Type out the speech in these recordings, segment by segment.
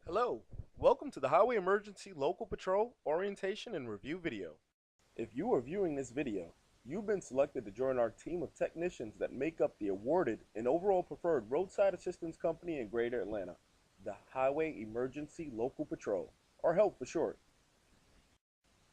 Hello, welcome to the Highway Emergency Local Patrol Orientation and Review video. If you are viewing this video, you've been selected to join our team of technicians that make up the awarded and overall preferred roadside assistance company in Greater Atlanta, the Highway Emergency Local Patrol, or HELP for short.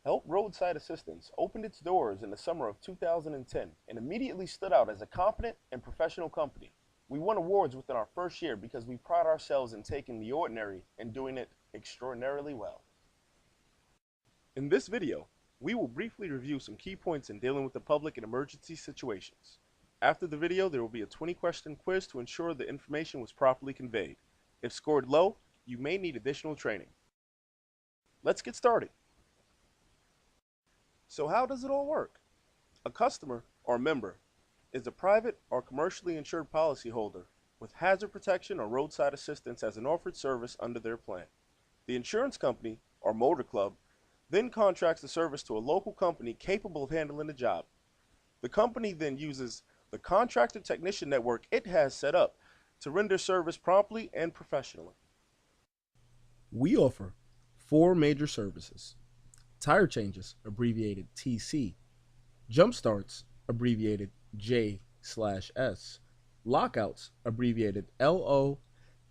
HELP Roadside Assistance opened its doors in the summer of 2010 and immediately stood out as a confident and professional company. We won awards within our first year because we pride ourselves in taking the ordinary and doing it extraordinarily well. In this video, we will briefly review some key points in dealing with the public in emergency situations. After the video, there will be a 20-question quiz to ensure the information was properly conveyed. If scored low, you may need additional training. Let's get started. So how does it all work? A customer or member is a private or commercially insured policyholder with hazard protection or roadside assistance as an offered service under their plan. The insurance company or motor club then contracts the service to a local company capable of handling the job. The company then uses the contracted technician network it has set up to render service promptly and professionally. We offer 4 major services: tire changes, abbreviated TC, jump starts, abbreviated J/S, lockouts, abbreviated LO,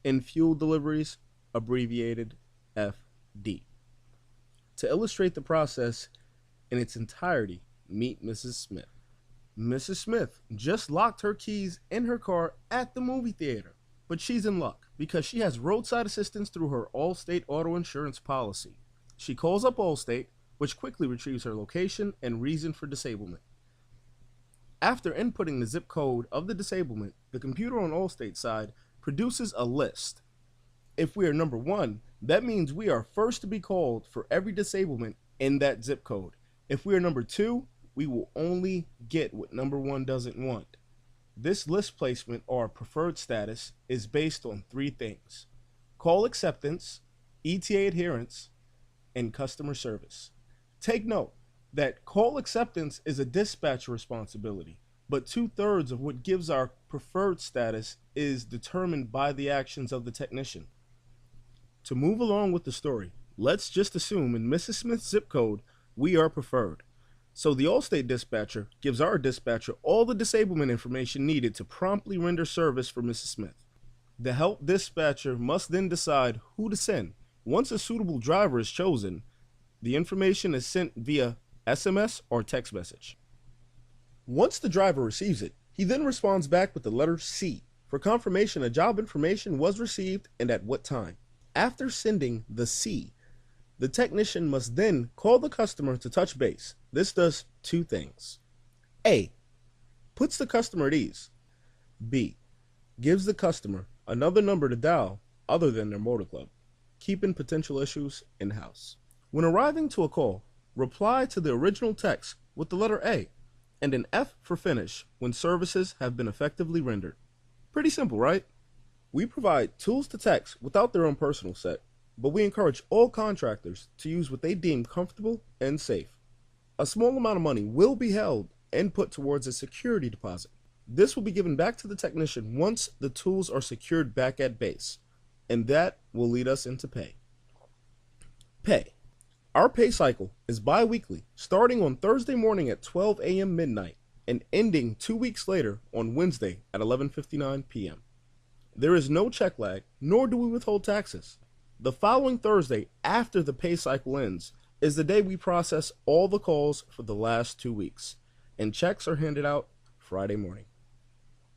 and fuel deliveries, abbreviated FD. To illustrate the process in its entirety, meet Mrs. Smith. Mrs. Smith just locked her keys in her car at the movie theater, but she's in luck because she has roadside assistance through her Allstate auto insurance policy. She calls up Allstate, which quickly retrieves her location and reason for disablement. After inputting the zip code of the disablement, the computer on Allstate's side produces a list. If we are number 1, that means we are first to be called for every disablement in that zip code. If we are number 2, we will only get what number 1 doesn't want. This list placement or preferred status is based on 3 things: call acceptance, ETA adherence, and customer service. Take note that call acceptance is a dispatcher responsibility, but 2/3 of what gives our preferred status is determined by the actions of the technician. To move along with the story, let's just assume in Mrs. Smith's zip code we are preferred. So the Allstate dispatcher gives our dispatcher all the disablement information needed to promptly render service for Mrs. Smith. The HELP dispatcher must then decide who to send. Once a suitable driver is chosen, the information is sent via SMS or text message. Once the driver receives it, he then responds back with the letter C for confirmation a job information was received and at what time. After sending the C, the technician must then call the customer to touch base. This does 2 things. A, puts the customer at ease. B, gives the customer another number to dial other than their motor club, keeping potential issues in-house. When arriving to a call, reply to the original text with the letter A and an F for finish when services have been effectively rendered. Pretty simple, right? We provide tools to text without their own personal set, but we encourage all contractors to use what they deem comfortable and safe. A small amount of money will be held and put towards a security deposit. This will be given back to the technician once the tools are secured back at base, and that will lead us into pay. Pay. Our pay cycle is bi-weekly, starting on Thursday morning at 12 a.m. midnight and ending 2 weeks later on Wednesday at 11:59 p.m. There is no check lag, nor do we withhold taxes. The following Thursday after the pay cycle ends is the day we process all the calls for the last 2 weeks, and checks are handed out Friday morning.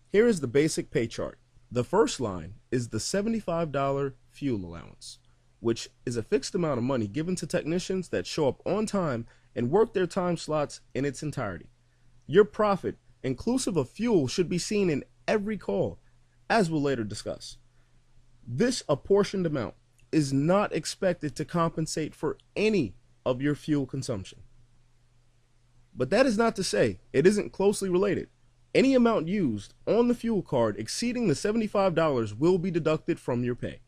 Here is the basic pay chart. The first line is the $75 fuel allowance, which is a fixed amount of money given to technicians that show up on time and work their time slots in its entirety. Your profit, inclusive of fuel, should be seen in every call, as we'll later discuss. This apportioned amount is not expected to compensate for any of your fuel consumption. But that is not to say it isn't closely related. Any amount used on the fuel card exceeding the $75 will be deducted from your pay.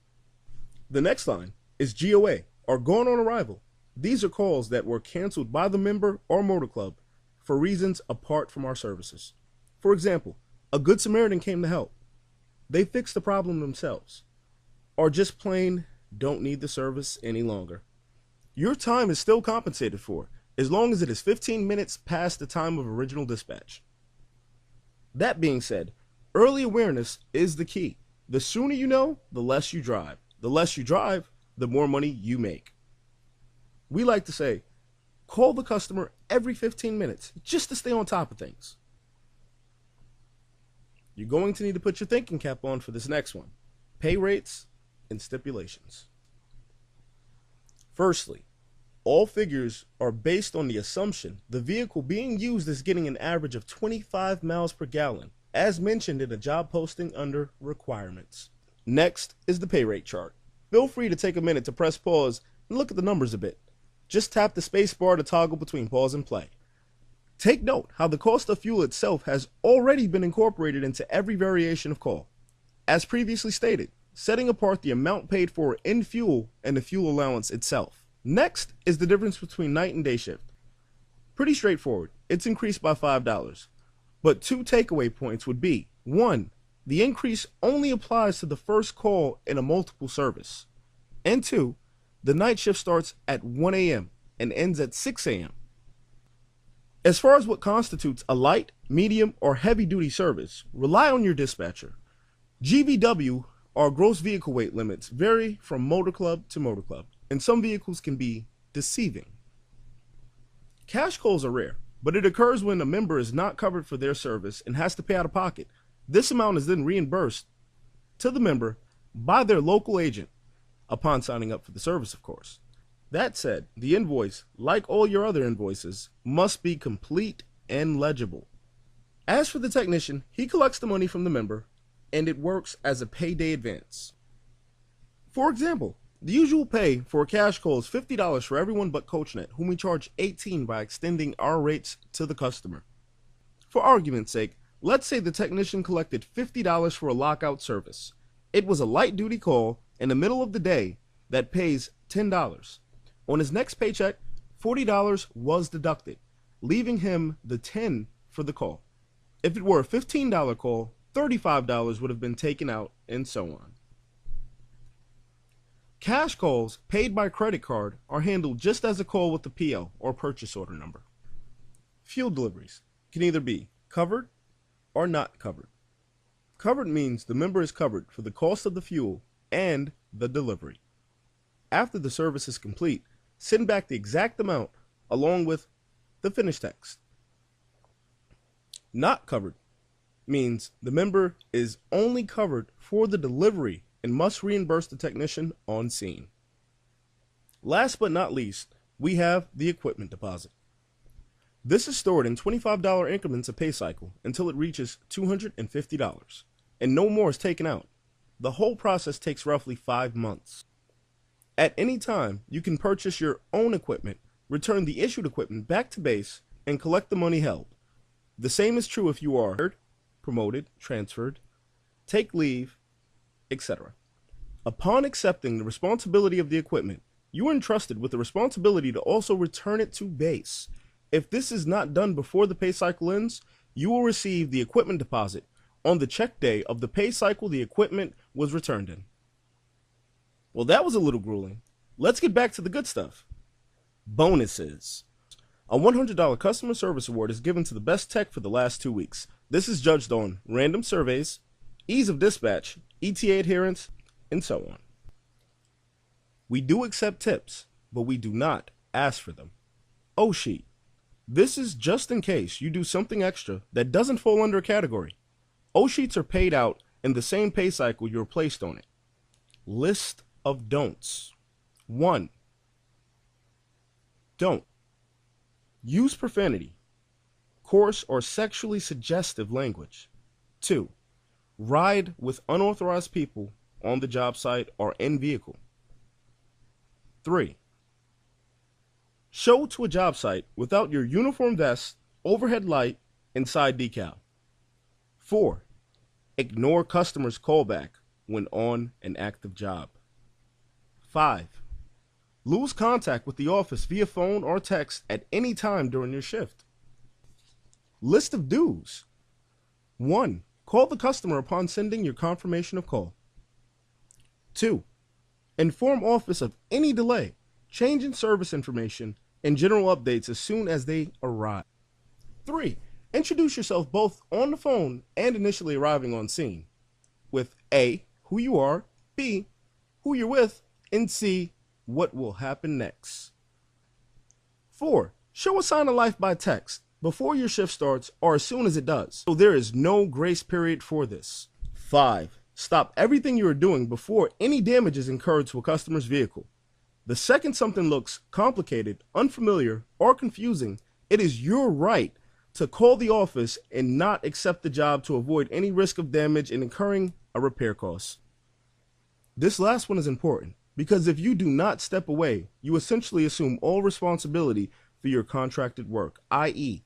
The next line is GOA, or gone on arrival. These are calls that were canceled by the member or motor club for reasons apart from our services. For example, a Good Samaritan came to help. They fixed the problem themselves, or just plain don't need the service any longer. Your time is still compensated for, as long as it is 15 minutes past the time of original dispatch. That being said, early awareness is the key. The sooner you know, the less you drive. The less you drive, the more money you make. We like to say, call the customer every 15 minutes just to stay on top of things. You're going to need to put your thinking cap on for this next one. Pay rates and stipulations. Firstly, all figures are based on the assumption the vehicle being used is getting an average of 25 miles per gallon, as mentioned in a job posting under requirements. Next is the pay rate chart. Feel free to take a minute to press pause and look at the numbers a bit. Just tap the space bar to toggle between pause and play. Take note how the cost of fuel itself has already been incorporated into every variation of call. As previously stated, setting apart the amount paid for in fuel and the fuel allowance itself. Next is the difference between night and day shift. Pretty straightforward, it's increased by $5. But two takeaway points would be, 1, the increase only applies to the first call in a multiple service. And 2, the night shift starts at 1 a.m. and ends at 6 a.m. As far as what constitutes a light, medium, or heavy-duty service, rely on your dispatcher. GVW, or gross vehicle weight limits, vary from motor club to motor club, and some vehicles can be deceiving. Cash calls are rare, but it occurs when a member is not covered for their service and has to pay out of pocket. This amount is then reimbursed to the member by their local agent upon signing up for the service, of course. That said, the invoice, like all your other invoices, must be complete and legible. As for the technician, he collects the money from the member, and it works as a payday advance. For example, the usual pay for a cash call is $50 for everyone but CoachNet, whom we charge $18 by extending our rates to the customer. For argument's sake, let's say the technician collected $50 for a lockout service. It was a light-duty call in the middle of the day that pays $10. On his next paycheck, $40 was deducted, leaving him the $10 for the call. If it were a $15 call, $35 would have been taken out, and so on. Cash calls paid by credit card are handled just as a call with the PO or purchase order number. Fuel deliveries can either be covered or not covered. Covered means the member is covered for the cost of the fuel and the delivery. After the service is complete, send back the exact amount along with the finished text. Not covered means the member is only covered for the delivery and must reimburse the technician on scene. Last but not least, we have the equipment deposit. This is stored in $25 increments a pay cycle until it reaches $250, and no more is taken out. The whole process takes roughly 5 months. At any time, you can purchase your own equipment, return the issued equipment back to base, and collect the money held. The same is true if you are hired, promoted, transferred, take leave, etc. Upon accepting the responsibility of the equipment, you are entrusted with the responsibility to also return it to base. If this is not done before the pay cycle ends, you will receive the equipment deposit on the check day of the pay cycle the equipment was returned in. Well, that was a little grueling. Let's get back to the good stuff. Bonuses. A $100 customer service award is given to the best tech for the last 2 weeks. This is judged on random surveys, ease of dispatch, ETA adherence, and so on. We do accept tips, but we do not ask for them. O-Sheet. This is just in case you do something extra that doesn't fall under a category. O-Sheets are paid out in the same pay cycle you're placed on it. List of don'ts. 1. Don't use profanity, coarse or sexually suggestive language. 2. Ride with unauthorized people on the job site or in vehicle. 3. Show to a job site without your uniform vest, overhead light, and side decal. 4. Ignore customers' callback when on an active job. 5. Lose contact with the office via phone or text at any time during your shift. List of do's. 1. Call the customer upon sending your confirmation of call. 2. Inform office of any delay, change in service information, and general updates as soon as they arrive. 3. Introduce yourself both on the phone and initially arriving on scene with A, who you are, B, who you're with, and C, what will happen next. 4. Show a sign of life by text before your shift starts or as soon as it does, so there is no grace period for this. 5. Stop everything you are doing before any damage is incurred to a customer's vehicle. The second something looks complicated, unfamiliar, or confusing, it is your right to call the office and not accept the job to avoid any risk of damage and incurring a repair cost. This last one is important because if you do not step away, you essentially assume all responsibility for your contracted work, i.e.,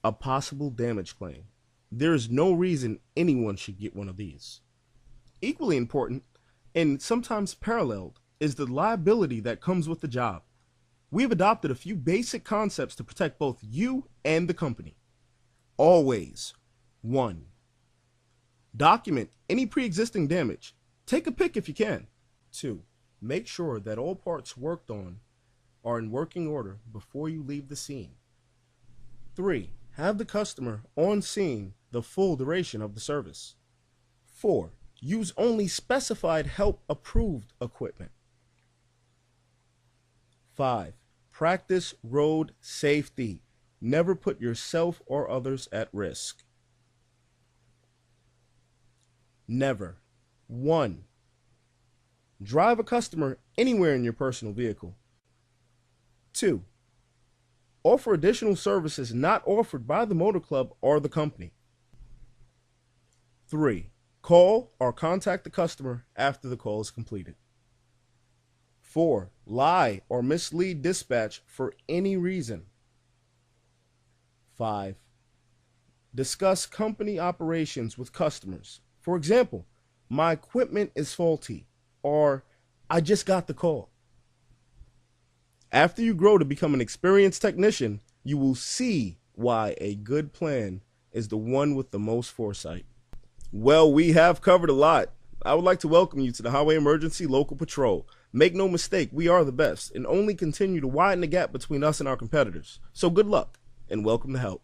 a possible damage claim. There is no reason anyone should get one of these. Equally important, and sometimes paralleled, is the liability that comes with the job. We've adopted a few basic concepts to protect both you and the company. Always. 1. Document any pre-existing damage. Take a pic if you can. 2. Make sure that all parts worked on are in working order before you leave the scene. 3. Have the customer on scene the full duration of the service. 4. Use only specified help-approved equipment. 5. Practice road safety. Never put yourself or others at risk. Never. 1. Drive a customer anywhere in your personal vehicle. 2. Offer additional services not offered by the motor club or the company. 3. Call or contact the customer after the call is completed. 4. Lie or mislead dispatch for any reason. 5. Discuss company operations with customers. For example, my equipment is faulty, or I just got the call. After you grow to become an experienced technician, you will see why a good plan is the one with the most foresight. Well, we have covered a lot. I would like to welcome you to the Highway Emergency Local Patrol. Make no mistake, we are the best and only continue to widen the gap between us and our competitors. So good luck and welcome to help.